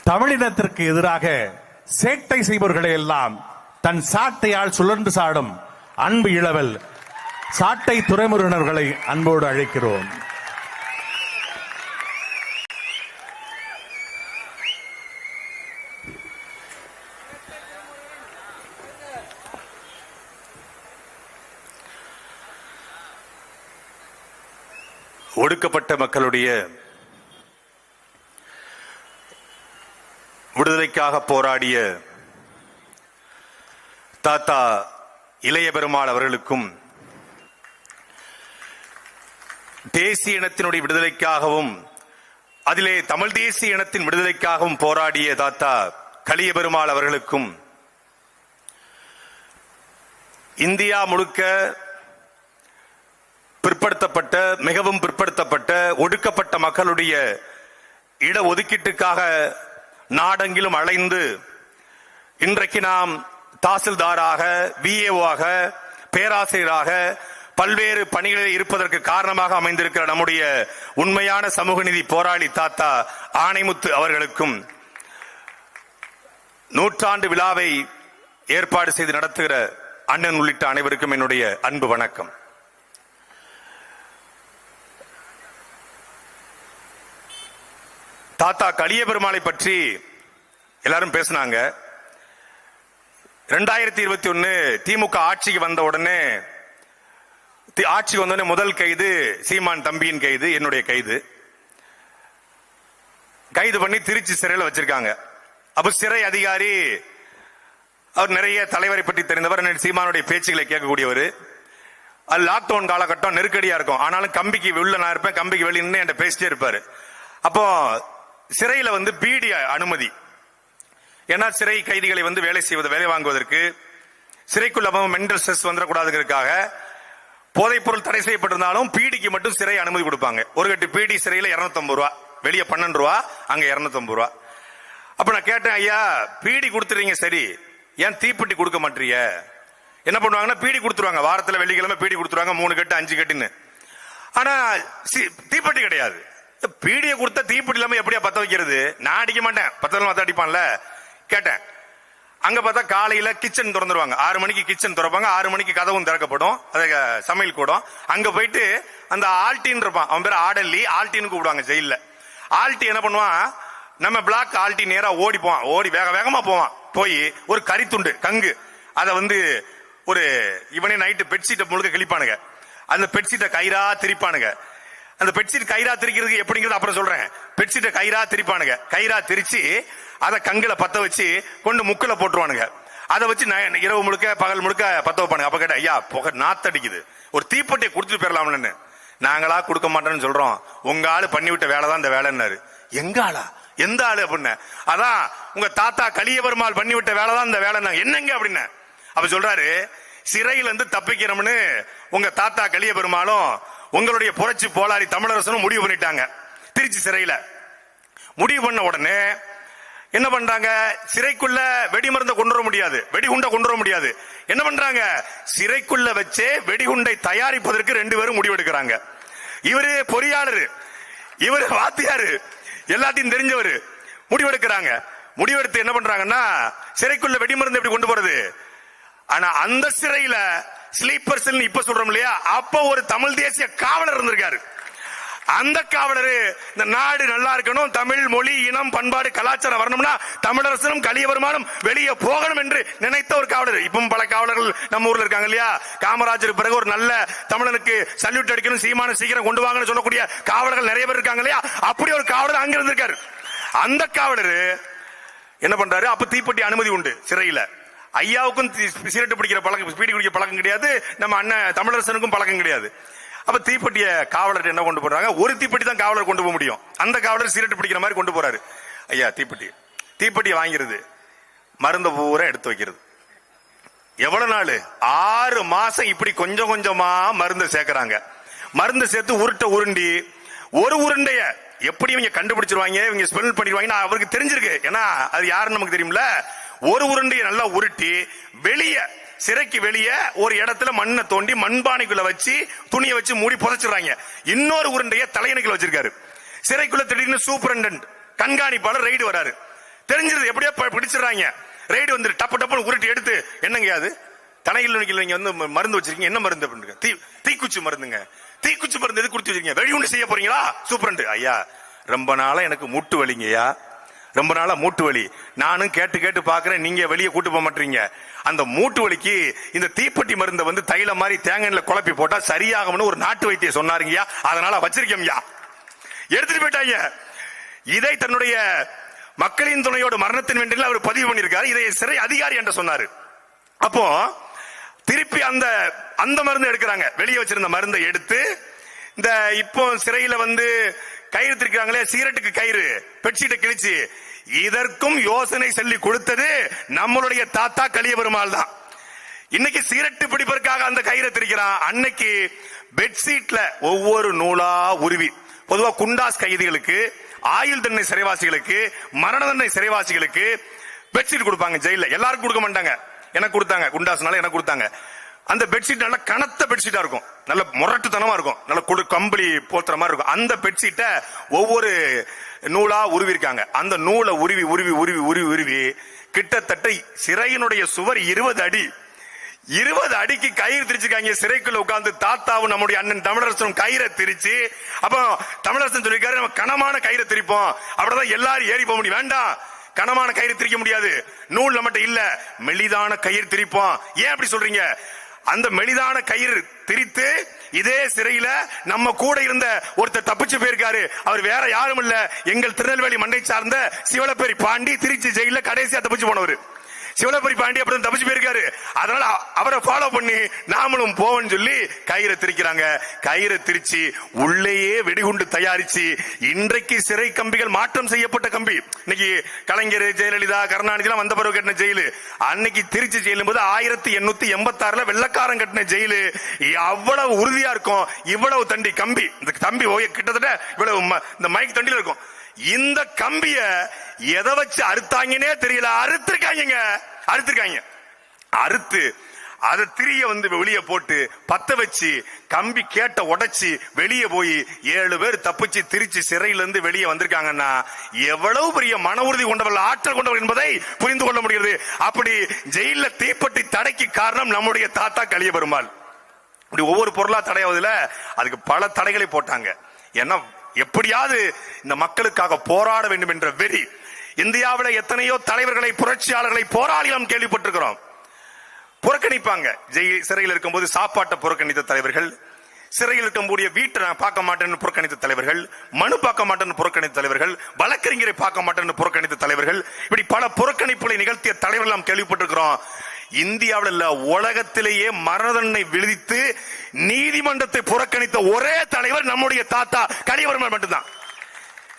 தமிழினத்திற்கு எதிராக சேட்டை செய்பவர்களை எல்லாம் தன் சாட்டையால் சுழன்று சாடும் அன்பு இளவல் சாட்டை துறைமுறையினர்களை அன்போடு அழைக்கிறோம். ஒடுக்கப்பட்ட மக்களுடைய விடுதலைக்காக போராடிய தாத்தா இளைய பெருமாள் அவர்களுக்கும், தேசிய இனத்தினுடைய விடுதலைக்காகவும் அதிலே தமிழ் தேசிய இனத்தின் விடுதலைக்காகவும் போராடிய தாத்தா கலிய பெருமாள் அவர்களுக்கும், இந்தியா முழுக்க பிற்படுத்தப்பட்ட, மிகவும் பிற்படுத்தப்பட்ட, ஒடுக்கப்பட்ட மக்களுடைய இடஒதுக்கீட்டுக்காக நாடெங்கிலும் அலைந்து இன்றைக்கு நாம் தாசில்தாராக, விஏஓவாக, பேராசிரியராக பல்வேறு பணிகளில் இருப்பதற்கு காரணமாக அமைந்திருக்கிற நம்முடைய உண்மையான சமூக நீதி போராளி தாத்தா ஆணைமுத்து அவர்களுக்கும், நூற்றாண்டு விழாவை ஏற்பாடு செய்து நடத்துகிற அண்ணன் உள்ளிட்ட அனைவருக்கும் என்னுடைய அன்பு வணக்கம். தாத்தா கலிய பெருமாளை பற்றி எல்லாரும் பேசினாங்க. 2021 திமுக ஆட்சிக்கு வந்த உடனே முதல் கைது சீமான் தம்பியின் கைது, என்னுடைய கைது பண்ணி திருச்சி சிறையில் வச்சிருக்காங்க. அப்ப சிறை அதிகாரி அவர் நிறைய தலைவரை பற்றி தெரிந்தவர், சீமானுடைய பேச்சுகளை கேட்கக்கூடியவர். அது லாக்டவுன் காலகட்டம் நெருக்கடியா இருக்கும், ஆனாலும் கம்பிக்கு உள்ள நான் இருப்பேன், கம்பிக்கு வெளியே என்கிட்ட பேசிட்டே இருப்பாரு. அப்போ சிறையில பீடி அனுமதி, ஏன்னா சிறை கைதிகளை வேலை வாங்குவதற்கு, சிறைக்குள்ள மென்டல் ஸ்ட்ரெஸ் வந்துடக்கூடாதுக்காக போதைப் பொருள் தடை செய்யப்பட்டிருந்தாலும் பீடிக்கு மட்டும் சிறை அனுமதி கொடுப்பாங்க. ஒரு கட்டு பீடி சிறையில 250 ரூபா, வெளியே 12 ரூபா, அங்க 250 ரூபா. அப்ப நான் கேட்டேன், ஐயா பீடி கொடுத்துறீங்க சரி, ஏன் தீப்பெட்டி கொடுக்க மாட்டீங்க? என்ன பண்ணுவாங்கன்னா பீடி கொடுத்துருவாங்க, வாரத்துல வெள்ளிக்கிழமை பீடி கொடுத்துருவாங்க, 3 கட்டு 5 கட்டுன்னு. ஆனா தீப்பெட்டி கிடையாது. பீடியை கொடுத்த தீப்பெட்டி இல்லாம எப்படியா பத்த வைக்கிறது? நான் அடிக்க மாட்டேன், பத்த அடிப்பான்ல. கேட்டேன், அங்க பார்த்தா காலையில கிச்சன் திறந்துருவாங்க, 6 மணிக்கு கிச்சன் திறப்பாங்க, 6 மணிக்கு கதவும் திறக்கப்படும், சமையல் கூடும். அங்க போயிட்டு அந்த ஆல்டின் இருப்பான், அவன் பேர் ஆடல்லி, ஆல்டின்னு கூப்பிடுவாங்க ஜெயில. ஆல்டி என்ன பண்ணுவான், நம்ம பிளாக் ஆல்டி நேரா ஓடி போவான், ஓடி வேக வேகமா போவான். போய் ஒரு கறித்துண்டு கங்கு அதை ஒரு இவனே நைட்டு பெட்ஷீட்டை முழுக்க கிழிப்பானுங்க, அந்த பெட்ஷீட்டை கயிறா திரிப்பானுங்க. அந்த பெட்ஷீட் கயிறா திரிக்கிறது எப்படிங்கிறது அப்புறம் சொல்றேன். பெட்ஷீட்டை கயிறா திரிப்பானுங்க, கயிறா திரிச்சு அதை கங்குல பத்த வச்சு கொண்டு முக்குல போட்டுருவானுங்க. அதை வச்சு இரவு முழுக்க பகல் முழுக்க பத்த வைப்பானுங்க. அப்ப கேட்ட, ஐயா புகை நாத்தடிக்குது, ஒரு தீப்பெட்டியை கொடுத்துட்டு போயிடலாம்னு. நாங்களா கொடுக்க மாட்டோம்னு சொல்றோம், உங்க ஆளு பண்ணிவிட்ட வேலை தான் இந்த வேலைன்னாரு. எங்க ஆளா? எந்த ஆளு அப்படின்னு? அதான் உங்க தாத்தா கலிய பெருமாள் பண்ணிவிட்ட வேலை தான் இந்த வேலை. என்னங்க அப்படின்னு அப்ப சொல்றாரு, சிறையில இருந்து தப்பிக்கிறோம்னு உங்க தாத்தா கலிய பெருமாளும் உங்களுடைய புரட்சி போராளி தமிழரசனும் முடிவு பண்ணிட்டாங்க. திருச்சி சிறையில முடிவு பண்ண உடனே என்ன பண்றாங்க, சிறைக்குள்ள வெடிமருந்தை கொண்டு வர முடியாது, வெடிகுண்டை கொண்டு வர முடியாது. என்ன பண்றாங்க, சிறைக்குள்ள வச்சே வெடிகுண்டை தயாரிப்பதற்கு 2 பேரும் முடிவெடுக்கிறாங்க. இவரு பொறியாளர், இவரு வாத்தியாரு, எல்லாத்தையும் தெரிஞ்சவர். முடிவெடுக்கிறாங்க. முடிவெடுத்து என்ன பண்றாங்கன்னா, சிறைக்குள்ள வெடிமருந்து எப்படி கொண்டு போறது? ஆனா அந்த சிறையில ஸ்லீப்பர் செல் இப்ப சொல்றோம் இல்லையா, அப்ப ஒரு தமிழ் தேசிய காவலர் இருந்திருக்காரு. அந்த காவலர் இந்த நாடு நல்லா இருக்கணும், தமிழ் மொழி இனம் பண்பாடு கலாச்சாரம் வரணும்னா தமிழரசனும் கலிய பெருமாளும் வெளியே போகணும் என்று நினைத்த ஒரு காவலர். இப்பவும் பல காவலர்கள் நம்ம ஊர்ல இருக்காங்க இல்லையா. காமராஜர் பிறகு ஒரு நல்ல தமிழனுக்கு சல்யூட் அடிக்கணும், சீமான சீக்கிரம் கொண்டு வாங்கன்னு சொல்லக்கூடிய காவலர்கள் நிறைய பேர் இருக்காங்க இல்லையா. அப்படி ஒரு காவலர் அங்க இருந்திருக்காரு. அந்த காவலர் என்ன பண்றாரு, அப்ப தீப்பெட்டி அனுமதி உண்டு சிறையில. ஐயாவுக்கும் சிகரெட் பிடிக்கிற பழக்கம், பீடி குடிக்கிற பழக்கம் கிடையாது, நம்ம அண்ணன் தமிழரசனுக்கும் பழக்கம் கிடையாது. அப்ப தீப்பெட்டிய காவலர் என்ன கொண்டு போறாங்க, ஒரு தீப்பெட்டி தான் காவலர் கொண்டு போக முடியும். அந்த காவலர் சிகரெட் பிடிக்கிற மாதிரி கொண்டு போறாரு. ஐயா தீப்பெட்டி வாங்கிறது, மருந்த பூரா எடுத்து வைக்கிறது. எவ்வளவு நாள்? 6 மாசம் இப்படி கொஞ்சம் கொஞ்சமா மருந்து சேர்க்கிறாங்க. மருந்து சேர்த்து உருண்டி ஒரு உருண்டைய எப்படி இவங்க கண்டுபிடிச்சிருவாங்க, இவங்க ஸ்மெல் பண்ணிடுவாங்க அவருக்கு தெரிஞ்சிருக்கு. ஏன்னா அது யாருன்னு நமக்கு தெரியும்ல. ஒரு உருண்டையை நல்லா உருட்டி வெளியே, சிறைக்கு வெளியே ஒரு இடத்துல மண்ணை தோண்டி மண்பானைக்குள்ள வச்சு துணியை வச்சு மூடி புதைச்சிடுறாங்க. இன்னொரு உருண்டைய தலையணைக்குள்ள வச்சிருக்காரு. சிறைக்குள்ள திடீர்னு சூப்பரண்டன்ட் கண்காணிப்பாளர் ரைடு வராரு. தெரிஞ்சிருது, எப்படியோ பிடிச்சிடறாங்க. ரைடு வந்து டப்பு டப்புன்னு உருட்டி எடுத்து, என்னங்க அது தலையில் நீங்க வந்து மருந்து வச்சிருக்கீங்க, என்ன மருந்து அப்படின்னு, தீக்குச்சி மருந்துங்க. தீக்குச்சி மருந்து எது கொடுத்து வச்சிருக்கீங்க, வெடிகுண்டு செய்ய போறீங்களா? சூப்பரண்டு ஐயா, ரொம்ப நாளா எனக்கு மூட்டு வலிங்கய்யா, ரொம்ப நாளா மூட்டு வலி, நானும் கேட்டு கேட்டு பாக்குறேன், நீங்க வெளியே கூட்டு போக மாட்டீங்க. அந்த மூட்டு வலிக்கு இந்த தீப்பெட்டி மருந்தை வந்து தைல மாதிரி தேங்காய் குழப்பி போட்டா சரியாகும்னு ஒரு நாட்டு வைத்தியம் சொன்னாருங்கய்யா, அதனால வச்சிருக்கேன்யா. எடுத்துட்டு போயிட்டாங்க. இதை தன்னுடைய மக்களின் துணையோட மரணத்தின் வென்றில் அவர் பதிவு பண்ணியிருக்காரு. இதை சிறை அதிகாரி என்று சொன்னாரு. அப்போ திருப்பி அந்த மருந்து எடுக்கிறாங்க, வெளியே வச்சிருந்த மருந்தை எடுத்து இந்த இப்போ சிறையில வந்து கயிறு திருக்கிறாங்களே, சிகரெட்டுக்கு கயிறு, பெட்ஷீட்டை கிழிச்சு, இதற்கும் யோசனை சொல்லி கொடுத்தது நம்மளுடைய தாத்தா கலியபெருமாள் தான். இன்னைக்கு சிகரெட்டு பிடிப்பதற்காக அந்த கயிறை திரிக்கிறான். அன்னைக்கு பெட்ஷீட்ல ஒவ்வொரு நூலா உருவி, பொதுவா குண்டாஸ் கைதிகளுக்கு, ஆயுள் தண்டனை சிறைவாசிகளுக்கு, மரண தண்டனை சிறைவாசிகளுக்கு பெட்ஷீட் கொடுப்பாங்க ஜெயில. எல்லாருக்கும் கொடுக்க மாட்டாங்க, எனக்கு கொடுத்தாங்க, குண்டாஸ்னால எனக்கு கொடுத்தாங்க. அந்த பெட்ஷீட் நல்ல கனத்த பெட்ஷீட்டா இருக்கும், நல்ல முரட்டுத்தனமா இருக்கும், நல்ல கம்பளி போத்துற மாதிரி இருக்கும். அந்த பெட்ஷீட்டை ஒவ்வொரு நூலா உருவி இருக்காங்க. அந்த நூலை உருவி உருவி உருவி உருவி உருவி கிட்டத்தட்ட சிறையினுடைய சுவர் 20 அடி, 20 அடிக்கு கயிறு திரிச்சிருக்காங்க. சிறைக்குள்ள உட்கார்ந்து தாத்தாவும் நம்முடைய அண்ணன் தமிழரசனும் கயிறை திரிச்சு, அப்போ தமிழரசன் சொல்லியிருக்காரு, நம்ம கனமான கயிறை திரிப்போம், அப்படிதான் எல்லாரும் ஏறி போக முடியும். வேண்டாம், கனமான கயிறு திரிக்க முடியாது, நூல் நம்மகிட்ட இல்ல, மெலிதான கயிறு திரிப்போம். ஏன் அப்படி சொல்றீங்க? அந்த மெலிதான கயிறு திரித்து இதே சிறையில நம்ம கூட இருந்த ஒருத்தர் தப்பிச்சு போயிருக்காரு. அவர் வேற யாரும் இல்ல, எங்கள் திருநெல்வேலி மண்டை சார்ந்த சிவலப்பேரி பாண்டி, திருச்சி ஜெயில கடைசியா தப்பிச்சு போனவர். சிவலப்பரி பாண்டி அப்படி தப்பிச்சு போயிருக்காரு. அதனால அவரை ஃபாலோ பண்ணி நாமளும் போவோம்னு சொல்லி கயிறை திரிக்கிறாங்க. கயிறை திரிச்சு உள்ளேயே வெடிகுண்டு தயாரிச்சு, இன்றைக்கு சிறை கம்பிகள் மாற்றம் செய்யப்பட்ட கம்பி. இன்னைக்கு கலைஞர், ஜெயலலிதா, கருணாநிதி எல்லாம் வந்த பிறகு கட்டின ஜெயிலு, அன்னைக்கு திருச்சி ஜெயிலும் போது 1886 வெள்ளக்காரன் கட்டின ஜெயிலு. அவ்வளவு உறுதியா இருக்கும், இவ்வளவு தண்டி கம்பி. இந்த கம்பி கிட்டத்தட்ட இவ்வளவு இந்த மைக் தண்டில இருக்கும். இந்த கம்பிய எதை வச்சு அறுத்தாங்கன்னே தெரியல, அறுத்திருக்காங்க. அறுத்து அதை திரிய வந்து வெளியே போட்டு பத்த வச்சு கம்பி கேட்ட உடைச்சு வெளியே போய் 7 பேர் தப்பிச்சு திருச்சி சிறையில இருந்து வெளியே வந்திருக்காங்கன்னா எவ்வளவு பெரிய மன உறுதி கொண்டவர்கள், ஆற்றல் கொண்டவர்கள் என்பதை புரிந்து கொள்ள முடிகிறது. அப்படி ஜெயில தீப்பெட்டி தடைக்கு காரணம் நம்முடைய தாத்தா கலியபெருமாள். இப்படி ஒவ்வொரு பொருளா தடையாவதுல அதுக்கு பல தடைகளை போட்டாங்க. ஏன்னா எப்படியாவது இந்த மக்களுக்காக போராட வேண்டும் என்ற வெறி. இந்தியாவில் எத்தனையோ தலைவர்களை, புரட்சியாளர்களை, போராளிகளும் கேள்விப்பட்டிருக்கிறோம். புறக்கணிப்பாங்க. சிறையில் இருக்கும்போது சாப்பாட்டை புறக்கணித்த தலைவர்கள், சிறையில் இருக்கக்கூடிய வீட்டை நான் பார்க்க மாட்டேன்னு புறக்கணித்த தலைவர்கள், மனு பார்க்க மாட்டேன்னு புறக்கணித்த தலைவர்கள், வழக்கறிஞரை பார்க்க மாட்டேன்னு புறக்கணித்த தலைவர்கள், இப்படி பல புறக்கணிப்புகளை நிகழ்த்திய தலைவர்கள் நாம் கேள்விப்பட்டிருக்கிறோம். இந்தியாவில் இல்ல, உலகத்திலேயே மரண தண்டனை விதித்து நீதிமன்றத்தை புறக்கணித்த ஒரே தலைவர் நம்முடைய தாத்தா கலியபெருமாள் மட்டும்தான்.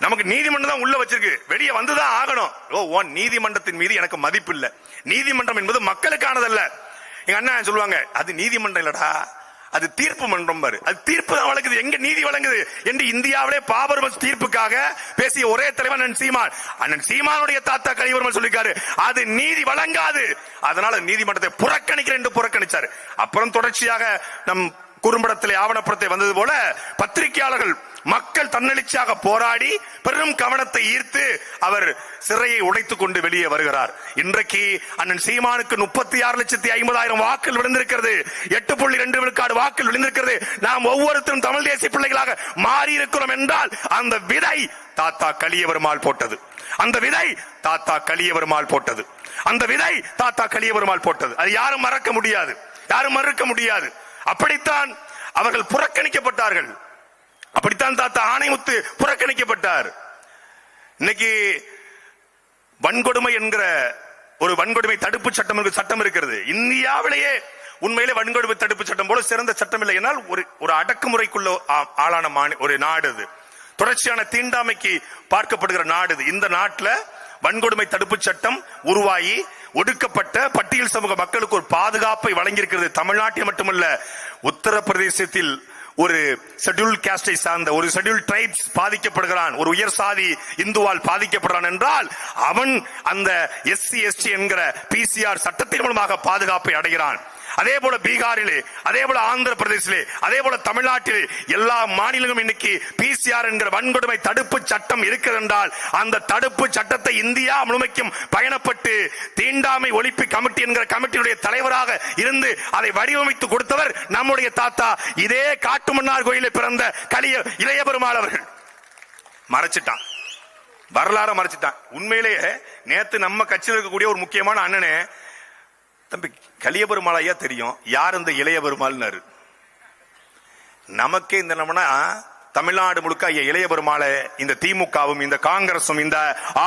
நமக்கு நீதிமன்றம் தான் உள்ள வச்சிருக்கு, வெளியே வந்துதான் ஆகணும். நீதிமன்றத்தின் மீது எனக்கு மதிப்பு இல்ல, நீதிமன்றம் என்பது மக்களுக்கானதல்ல. எங்க அண்ணா சொல்லுவாங்க, அது நீதிமன்றம் இல்லடா, அது தீர்ப்பு மன்றம் பாரு, அது தீர்ப்பு தான் வழங்குது, எங்க நீதி வழங்குது என்று இந்தியாவிலே பாபர் தீர்ப்புக்காக பேசிய ஒரே தலைவர் அண்ணன் சீமான். அண்ணன் சீமானுடைய தாத்தா கலியபெருமாள் சொல்லிருக்காரு, அது நீதி வழங்காது, அதனால நீதிமன்றத்தை புறக்கணிக்கிறேன் என்று புறக்கணிச்சார். அப்புறம் தொடர்ச்சியாக நம் குறும்படத்திலே ஆவணப்படத்தை வந்தது போல பத்திரிகையாளர்கள், மக்கள் தன்னெழுச்சியாக போராடி பெரும் கவனத்தை ஈர்த்து அவர் சிறையை உடைத்துக் கொண்டு வெளியே வருகிறார். இன்றைக்கு அண்ணன் சீமானுக்கு 36,50,000 வாக்குகள் விழுந்திருக்கிறது, 8.2 விழுக்காடு வாக்குகள் விழுந்திருக்கிறது. நாம் ஒவ்வொருத்தரும் தமிழ் தேசிய பிள்ளைகளாக மாறி இருக்கிறோம் என்றால் அந்த விதை தாத்தா கலியபெருமாள் போட்டது. அந்த விதை தாத்தா கலியபெருமாள் போட்டது. அந்த விதை தாத்தா கலியபெருமாள் போட்டது. அது யாரும் மறக்க முடியாது, யாரும் மறுக்க முடியாது. அப்படித்தான் அவர்கள் புறக்கணிக்கப்பட்டார்கள். அப்படித்தான் தாத்தா ஆணைமுத்து புறக்கணிக்கப்பட்டார். இன்னைக்கு வன்கொடுமை என்கிற ஒரு வன்கொடுமை தடுப்பு சட்டம் இருக்கிறது. இந்தியாவிலேயே உண்மையிலே வன்கொடுமை தடுப்பு சட்டம் போல சிறந்த சட்டம் இல்லை. என்னால் ஒரு அடக்குமுறைக்குள்ள ஆளான ஒரு நாடு இது. தொடர்ச்சியான தீண்டாமைக்கு பார்க்கப்படுகிற நாடு இது. இந்த நாட்டில் வன்கொடுமை தடுப்பு சட்டம் உருவாகி ஒடுக்கப்பட்ட பட்டியல் சமூக மக்களுக்கு ஒரு பாதுகாப்பை வழங்கியிருக்கிறது. தமிழ்நாட்டில் மட்டுமல்ல, உத்தரப்பிரதேசத்தில் ஒரு ஷெட்யூல் காஸ்டை சார்ந்த ஒரு ஷெட்யூல் ட்ரைப்ஸ் பாதிக்கப்படுகிறான், ஒரு உயர் சாதி இந்துவால் பாதிக்கப்படுறான் என்றால் அவன் அந்த SC ST என்கிற PCR சட்டத்தின் மூலமாக பாதுகாப்பை அடைகிறான். அதே போல பீகாரிலே, அதே போல ஆந்திர பிரதேசிலே, அதே போல தமிழ்நாட்டிலே எல்லா மாநிலங்களும் இன்னைக்கு பிசிஆர் என்கிற வன்கொடுமை தடுப்பு சட்டம் இருக்கிறது என்றால் அந்த தடுப்பு சட்டத்தை இந்தியா முழுமைக்கும் பயணப்பட்டு தீண்டாமை ஒழிப்பு கமிட்டி என்கிற கமிட்டியுடைய தலைவராக இருந்து அதை வடிவமைத்து கொடுத்தவர் நம்முடைய தாத்தா. இதே காட்டுமன்னார் கோயிலில் பிறந்த இளைய பெருமாள் அவர்கள். மறைச்சிட்டான், வரலாறு மறைச்சிட்டான். உண்மையிலேயே நேத்து நம்ம கட்சியில் இருக்கக்கூடிய ஒரு முக்கியமான அண்ணனே, தம்பி கலிய பெருமாள் ஐயா தெரியும், யார் இந்த இளைய பெருமாள்னாரு. நமக்கே இந்த நம்மனா தமிழ்நாடு முழுக்க ஐயா இளைய பெருமாளை இந்த திமுகவும் இந்த காங்கிரசும் இந்த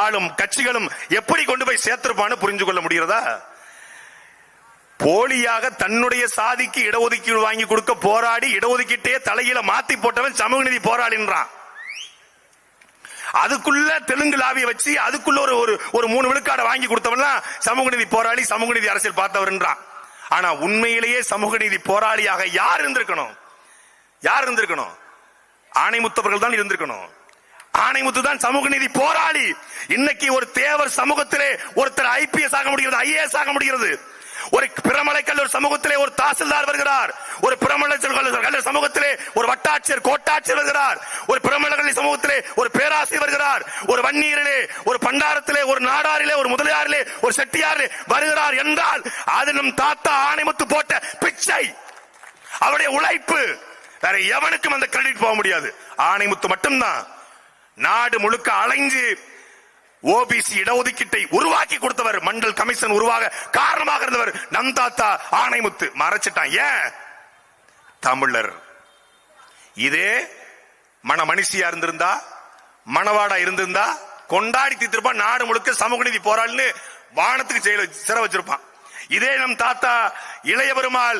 ஆளும் கட்சிகளும் எப்படி கொண்டு போய் சேர்த்திருப்பான்னு புரிஞ்சு கொள்ள முடிகிறதா? போலியாக தன்னுடைய சாதிக்கு இடஒதுக்கீடு வாங்கி கொடுக்க போராடி இடஒதுக்கீட்டே தலையில மாத்தி போட்டவன் சமூக நீதி போராளின்றான். அதுக்குள்ள தெலுங்கு லாபியை வச்சு அதுக்குள்ள ஒரு 3 விழுக்காட வாங்கி கொடுத்தவன் சமூக நீதி போராளி, சமூக நீதி அரசியல் பார்த்தவர்ன்றான். ஆனா உண்மையிலேயே சமூக நீதி போராளியாக யார் இருந்திருக்கணும்? யார் இருந்திருக்கணும்? ஆணைமுத்தவர்கள் தான் இருந்திருக்கணும். ஆணைமுத்து தான் சமூக நீதி போராளி. இன்னைக்கு ஒரு தேவர் சமூகத்திலே ஒருத்தர் ஐபிஎஸ் ஆக முடிகிறது, ஐஏஎஸ் ஆக முடிகிறது. ஒரு பிரமலை கல்லூர் சமூகத்திலே ஒரு தாசில்தார் வருகிறார், ஒரு பிரமலை கல்லூர் சமூகத்திலே ஒரு வட்டாட்சியர் கோட்டாட்சியர் வருகிறார், ஒரு பிரமலை கல்லூர் சமூகத்திலே ஒரு பேராசிரியர் வருகிறார், ஒரு வன்னியரிலே, ஒரு பண்டாரத்திலே, ஒரு நாடாரிலே, ஒரு முதலியாரிலே, ஒரு செட்டியாரிலே வருகிறார் என்றால் அது நம் தாத்தா ஆணைமுத்து போட்ட பிச்சை, அவருடைய உழைப்பு. வேற எவனுக்கும் அந்த கிரெடிட் போக முடியாது. ஆணைமுத்து மட்டும்தான் நாடு முழுக்க அலைஞ்சு ஓபிசி இடஒதுக்கீட்டை உருவாக்கி கொடுத்தவர், மண்டல் கமிஷன் உருவாக காரணமாக இருந்தவர் நம் தாத்தா ஆணைமுத்து. மறைச்சிட்டான். ஏன்? தமிழர். இதே மணிஷியா இருந்திருந்தா, மணவாடா இருந்திருந்தா கொண்டாடி தீர்த்திருப்பான். நாடு முழுக்க சமூக நீதி போராளின்னு வானத்துக்கு சிறை வச்சிருப்பான். இதே நம் தாத்தா இளைய பெருமாள்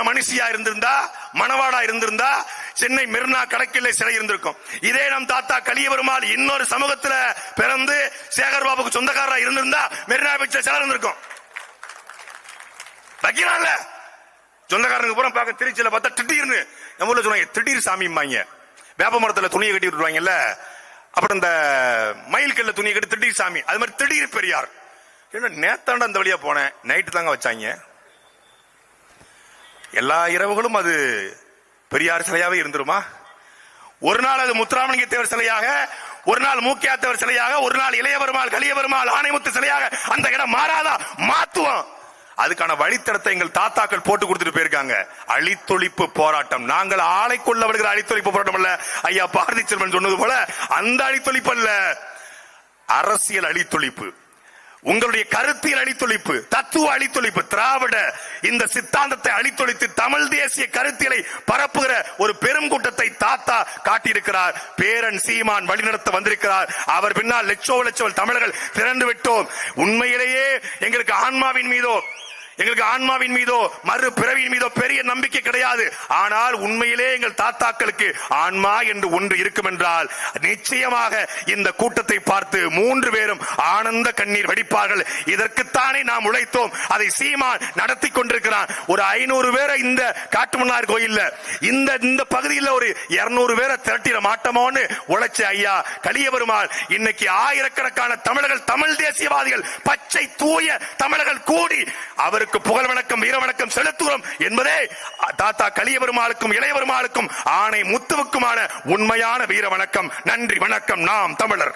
மணிஷியா இருந்திருந்தா, மணவாடா இருந்திருந்தா சென்னை மெரினா கடற்கரை சிறை இருந்திருக்கும். இதே நம் தாத்தா கலிய பெருமாள் இன்னொரு சமூகத்துல பிறந்து சேகர் பாபுக்கு சொந்தக்காரரா இருந்திருந்தா மெரினா பீச்ல சிலை இருந்திருக்கும். வைக்கிறான்ல சொந்தக்காரனுக்கு பூரா பார்க்க திருச்சியில பார்த்தா திடீர்னு நம்ம ஊர்ல சொன்னாங்க திடீர் சாமிம்பாங்க. வேப்ப மரத்துல துணியை கட்டி விட்டுருவாங்கல்ல, அப்புறம் இந்த மயில் கல்ல துணியை கட்டி திடீர் சாமி. அது மாதிரி திடீர் பெரியார். என்ன நேத்தாண்ட அந்த வழியா போனேன், நைட்டு தாங்க வச்சாங்க. எல்லா இரவுகளும் அது பெரியார் சிலையாவே இருந்துருமா? ஒரு நாள் அது முத்துராமலிங்க தேவர் சிலையாக, ஒரு நாள் மூக்கியா தேவர் சிலையாக, ஒரு நாள் இளைய பெருமாள் கலிய பெருமாள் ஆணைமுத்து சிலையாக அந்த இடம் மாறாதா? மாத்துவோம். அதுக்கான வழித்தடத்தை எங்கள் தாத்தாக்கள் போட்டு கொடுத்துட்டு போயிருக்காங்க. அழித்தொழிப்பு போராட்டம். நாங்கள் ஆளை கொள்ள வருகிற அழித்தொழிப்பு போராட்டம் அல்ல. ஐயா பாரதி செல்வன் சொன்னது போல அந்த அழித்தொழிப்பு அல்ல, அரசியல் அழித்தொழிப்பு, உங்களுடைய கருத்தியல் அழித்தொழிப்பு, தத்துவ அழித்தொழிப்பு. திராவிட இந்த சித்தாந்தத்தை அழித்தொழித்து தமிழ் தேசிய கருத்தியலை பரப்புகிற ஒரு பெரும் கூட்டத்தை தாத்தா காட்டியிருக்கிறார். பேரன் சீமான் வழிநடத்த வந்திருக்கிறார். அவர் பின்னால் லட்சோம் தமிழர்கள் திரண்டு விட்டோம். உண்மையிலேயே எங்களுக்கு ஆன்மாவின் மீதோ மறு பிறவியின் மீதோ பெரிய நம்பிக்கை கிடையாது. ஆனால் உண்மையிலே எங்கள் தாத்தாக்களுக்கு ஆன்மா என்று ஒன்று இருக்கும் என்றால் நிச்சயமாக இந்த கூட்டத்தை பார்த்து 3 பேரும் ஆனந்த கண்ணீர் வடிப்பார்கள். இதற்குத்தானே நாம் உழைத்தோம். அதை சீமான் நடத்தி கொண்டிருக்கிறான். ஒரு 500 பேரை இந்த காட்டுமன்னார் கோயில்ல இந்த பகுதியில் ஒரு 200 பேரை திரட்டிட மாட்டோமோன்னு உழைச்ச ஐயா கலிய பெருமாள் இன்னைக்கு ஆயிரக்கணக்கான தமிழர்கள், தமிழ் தேசியவாதிகள், பச்சை தூய தமிழர்கள் கூடி அவருக்கு புகழ் வணக்கம், வீர வணக்கம் செலுத்துகிறோம் என்பதே தாத்தா கலிய பெருமாளுக்கும் இளைய பெருமாளுக்கும் ஆணை முத்துவுக்குமான உண்மையான வீர வணக்கம். நன்றி, வணக்கம். நாம் தமிழர்.